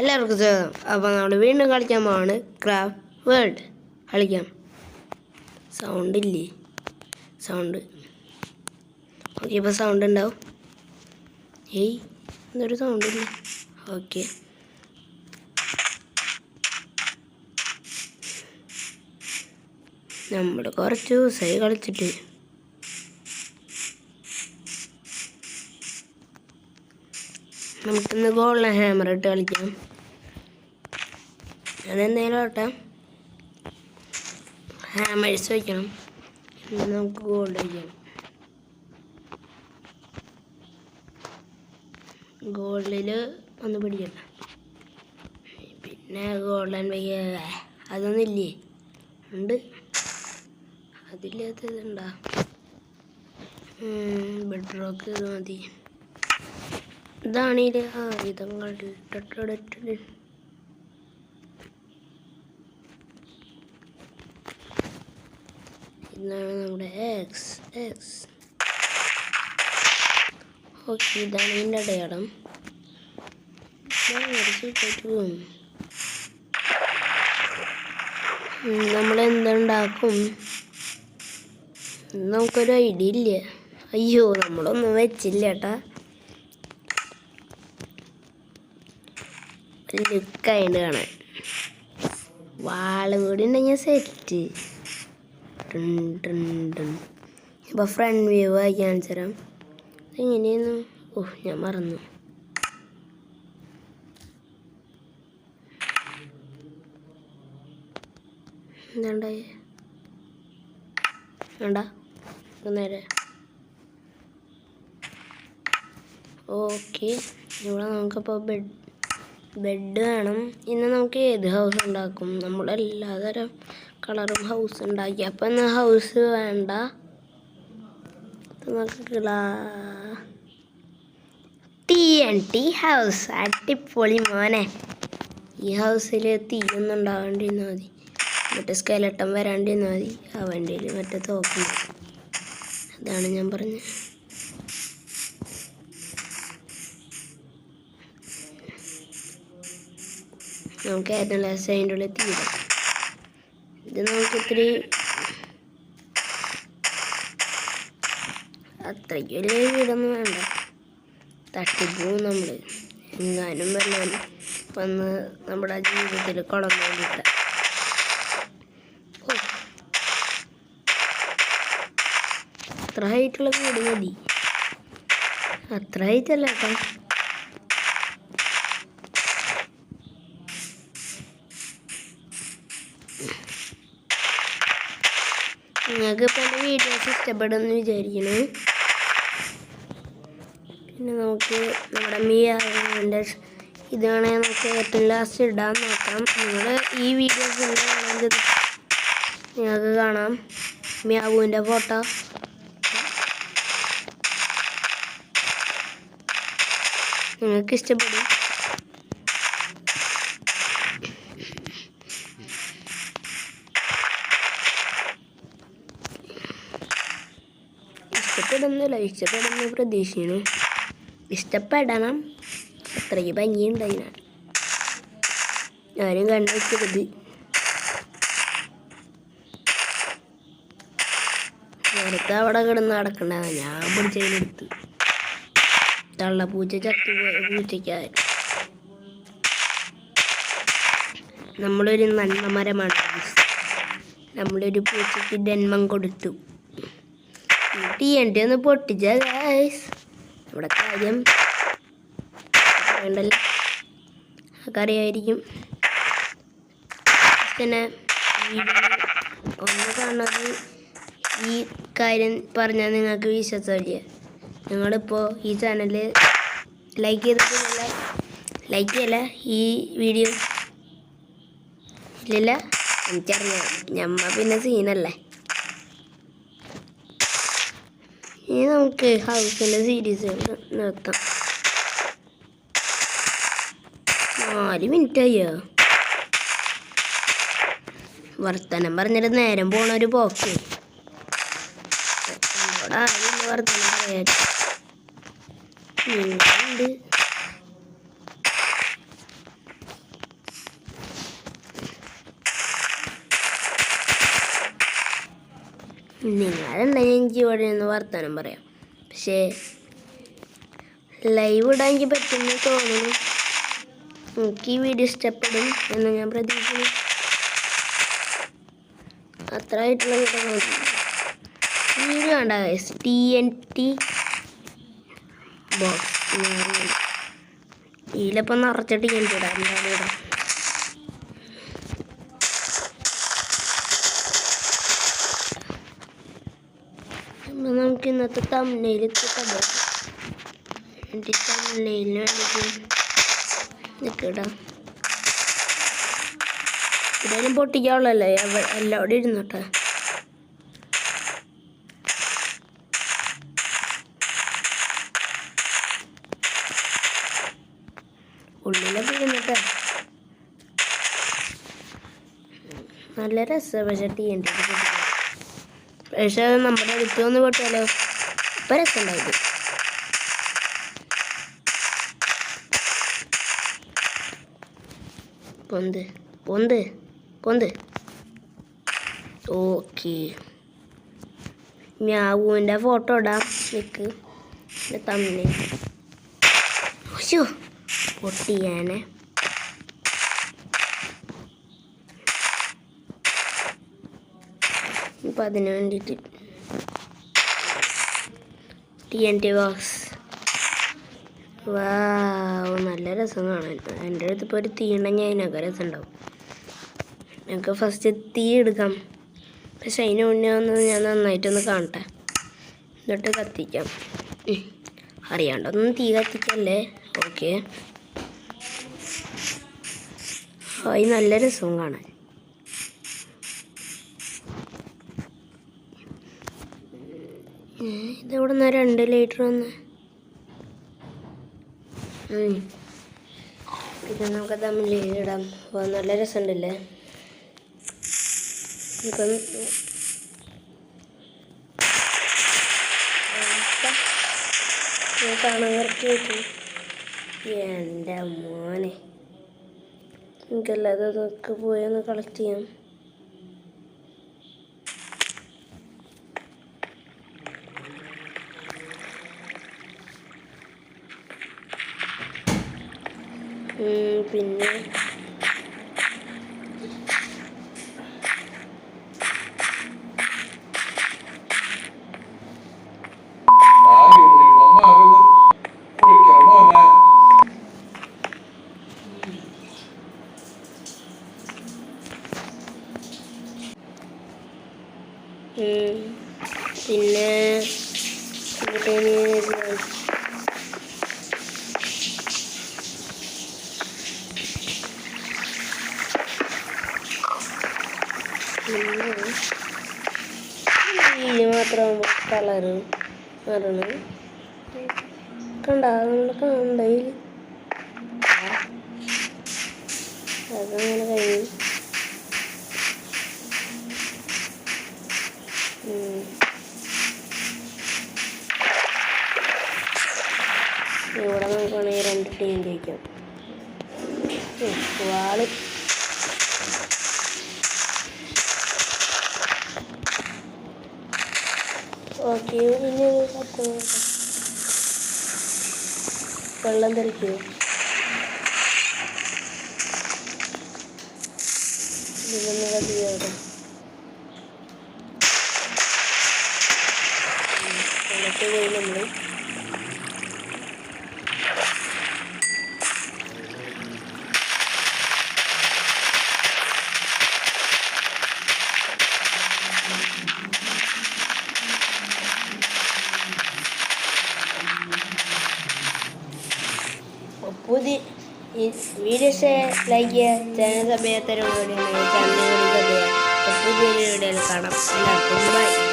എല്ലാവർക്കും സ്വാഗതം. അപ്പോൾ നമ്മൾ വീണ്ടും കളിക്കാൻ പോവാണ് ക്രാഫ്റ്റ് വേൾഡ്. കളിക്കാം. സൗണ്ട് ഇല്ലേ? Sound okay. ഇപ്പോൾ സൗണ്ട് ഉണ്ടാവും. ഏയ് എന്തൊരു സൗണ്ട് ഇല്ല. ഓക്കെ, നമ്മൾ കുറച്ച് ദിവസമായി കളിച്ചിട്ട്. നമുക്കിന്ന് ഗോൾഡൻ ഹാമർ ഇട്ട് കളിക്കാം. അതെന്തെങ്കിലും ആട്ടെ, ഹാമേഴ്സ് വയ്ക്കണം. നമുക്ക് ഗോൾഡ് വയ്ക്കണം. ഗോൾഡിൽ ഒന്ന് പിടിക്കണം. പിന്നെ ഗോൾഡൻ വയ്യ അതൊന്നും ഇല്ലേ? ഉണ്ട്. അതില്ലാത്തതുണ്ടാ? ബെഡ് റോക്ക് ഇത് മതി. ഇതാണ് ഇത് ആയുധങ്ങൾ. ഇതാണ് നമ്മുടെ എക്സ്. ഓക്കെ, ഇതാണ് ഇതിൻ്റെ അടയാളം. നമ്മളെന്തുണ്ടാക്കും നമുക്കൊരു ഐഡിയ ഇല്ല. അയ്യോ, നമ്മളൊന്നും വെച്ചില്ല കേട്ടാ. ലുക്കായിട്ട് കാണാൻ വാള് കൂടി ഉണ്ടെങ്കിൽ സെറ്റ്. ഇപ്പോൾ ഫ്രണ്ട് വ്യൂ ആയി കാണിച്ചു തരാം. എങ്ങനെയായിരുന്നു? ഞാൻ മറന്നു. എന്താണ്ടായി? വേണ്ട, നേരെ. ഓക്കെ, ഇവിടെ നമുക്കിപ്പോൾ ബെഡ് വേണം. ഇന്ന് നമുക്ക് ഏത് ഹൗസ് ഉണ്ടാക്കും? നമ്മളെല്ലാതരം കളറും ഹൗസ് ഉണ്ടാക്കി. അപ്പം ഇന്ന് ഹൗസ് വേണ്ട, നമുക്ക് TNT ഹൗസ്. അടിപൊളി മോനെ. ഈ ഹൗസിൽ തീയൊന്നും ഉണ്ടാവേണ്ടിരുന്നാൽ മതി. മറ്റേ സ്കെലട്ടൻ വരാണ്ടിരുന്നാൽ മതി. ആ വണ്ടിയിൽ മറ്റേ തോക്കുണ്ട്. അതാണ് ഞാൻ പറഞ്ഞത്. നമുക്ക് ഏറ്റവും ലാസ്റ്റ് അതിൻ്റെ ഉള്ളിൽ തീരാം. ഇത് നമുക്ക് ഇത്തിരി അത്രയ്ക്ക് വലിയ വീടൊന്നും വേണ്ട. തട്ടിപ്പോവും നമ്മൾ. എങ്ങാനും വന്നാൽ വന്ന് നമ്മുടെ ജീവിതത്തിൽ കുളന്നു വേണ്ടിയില്ല. അത്ര ഹൈറ്റുള്ള വീട് മതി. അത്ര ഹൈറ്റല്ല കേട്ടോ. നിങ്ങൾക്ക് ഇപ്പം എൻ്റെ വീഡിയോസ് ഇഷ്ടപ്പെടുമെന്ന് വിചാരിക്കുന്നു. പിന്നെ നമുക്ക് നമ്മുടെ മിയാവിൻ്റെ ഇത് വേണമെങ്കിൽ നമുക്ക് ഏറ്റവും ലാസ്റ്റ് ഇടാൻ നോക്കാം. നിങ്ങൾ ഈ വീഡിയോസ് വേണമെങ്കിൽ നിങ്ങൾക്ക് കാണാം മിയാവുവിൻ്റെ ഫോട്ടോ. നിങ്ങൾക്ക് ഇഷ്ടപ്പെടും. ഇഷ്ടപ്പെടുന്ന പ്രതീക്ഷിക്കുന്നു. ഇഷ്ടപ്പെടണം. അത്രയ്ക്ക് ഭംഗിയുണ്ട് അതിനാണ്. ഞാനും കണ്ടുവെക്കരുത്. നേരത്തെ അവിടെ കിടന്ന് നടക്കണ്ട, ഞാൻ പിടിച്ചതിനെടുത്ത്. തള്ളപ്പൂച്ച ചത്തുപോയ പൂച്ചയ്ക്കായി. നമ്മളൊരു നന്മ മരമാണ്. നമ്മളൊരു പൂച്ചയ്ക്ക് ജന്മം കൊടുത്തു. TNT ഒന്ന് പൊട്ടിച്ച ഗൈസ്. നമ്മുടെ കാര്യം വേണ്ടല്ലോ, ഒക്കെ അറിയായിരിക്കും. പിന്നെ ഒന്ന് കാണുന്നത് ഈ കാര്യം പറഞ്ഞാൽ നിങ്ങൾക്ക് വിശ്വാസമില്ല. നിങ്ങളിപ്പോൾ ഈ ചാനൽ ലൈക്ക് ചെയ്തിട്ടില്ല. ലൈക്ക് ചെയ്യല്ല ഈ വീഡിയോ ഇല്ലല്ല. എനിക്കറിയാം, ഞമ്മ പിന്നെ സീനല്ലേ. ഇനി നമുക്ക് ഹൗസിൻ്റെ സീരീസ് നിർത്താം. 4 മിനിറ്റായോ? വർത്തമാനം പറഞ്ഞിട്ട് നേരം പോണൊരു പോക്ക്. വർത്തമാനം പറയാൻ ഉണ്ട്. നിങ്ങളുണ്ടെങ്കിൽ എനിക്ക് ഇവിടെ നിന്ന് വർത്തമാനം പറയാം. പക്ഷേ ലൈവ് ഇടാൻ എനിക്ക് പറ്റുമെന്ന് തോന്നുന്നു. എനിക്ക് ഈ വീഡിയോ ഇഷ്ടപ്പെടും എന്ന് ഞാൻ പ്രതീക്ഷിക്കുന്നു. അത്ര ആയിട്ടുള്ള വീഡിയോ വേണ്ട. TNT ബോക്സ് ഇതിലിപ്പം നിറച്ച TNT ഇടാം. എന്തായാലും ഇടാം. നമുക്ക് ഇന്നത്തെ തമ്മിൽ കിട്ടാം. എൻ്റെ തമ്മിലിന് വേണ്ടിയിട്ട് നിൽക്കിടാം. ഇതായാലും പൊട്ടിക്കാവുള്ളല്ലേ, എല്ലാവരും ഇരുന്നോട്ടെ. ഉള്ളിലൊക്കെ ഇരുന്നിട്ട് നല്ല രസമാണ്. പക്ഷേ TNT പക്ഷേ നമ്മുടെ അടുത്ത് വന്ന് പൊട്ടിയാലോ ഇപ്പം രസമുണ്ടായത്. പൊന്ത് പൊന്ത് പൊന്ത്. ഓക്കെ, ഞാവൂൻ്റെ ഫോട്ടോ ഇടാം. നിൽക്ക് തമ്മിൽ പൊട്ടിയാനെ. അപ്പം അതിന് വേണ്ടിയിട്ട് TNT ബോക്സ്. നല്ല രസം കാണാൻ. എൻ്റെ അടുത്ത് ഇപ്പോൾ ഒരു തീ ഉണ്ടെങ്കിൽ അതിനൊക്കെ രസം ഉണ്ടാവും. ഞങ്ങൾക്ക് ഫസ്റ്റ് തീ എടുക്കാം. പക്ഷെ അതിന് മുന്നേ ഒന്ന് ഞാൻ നന്നായിട്ടൊന്ന് കാണട്ടെ, എന്നിട്ട് കത്തിക്കാം. അറിയാണ്ടൊന്നും തീ കത്തിക്കല്ലേ. ഓക്കെ, അത് നല്ല രസവും കാണാൻ. ഇതെവിടെ നിന്നാ 2 ലിറ്റർ വന്ന്? പിന്നെ നമുക്ക് തമ്മിൽ ഇടാം. നല്ല രസമുണ്ടല്ലേ. ഇപ്പം കാണാൻ കറക്റ്റ്. എൻ്റെ മോനെ, എനിക്കല്ലാതെ അതൊക്കെ പോയി ഒന്ന് കളക്ട് ചെയ്യാം. പിന്നെ ഈ മാത്രം കളറ് മാറണം. കണ്ട നമ്മൾ കണ്ടതിൽ അതങ്ങനെ കഴിഞ്ഞു. ഇവിടെ നമുക്ക് വേണമെങ്കിൽ 2 ടീം ജയിക്കാം. വാള് ഓക്കെ. ഇനി വെള്ളം തെറിക്കുമോ? ഇതിലൊന്ന് കത്തിയോടെ പോയി നമ്മൾ പുതിയ ഈ വീഡിയോസ് ലൈക്ക് ചെയ്യുക, ചാനൽ സബ്സ്ക്രൈബ് ചെയ്യാത്തവരും കൂടി ചാനൽ സബ്സ്ക്രൈബ് ചെയ്യുക. പുതിയ വീഡിയോയിൽ കാണാം. എല്ലാവർക്കും ബൈ.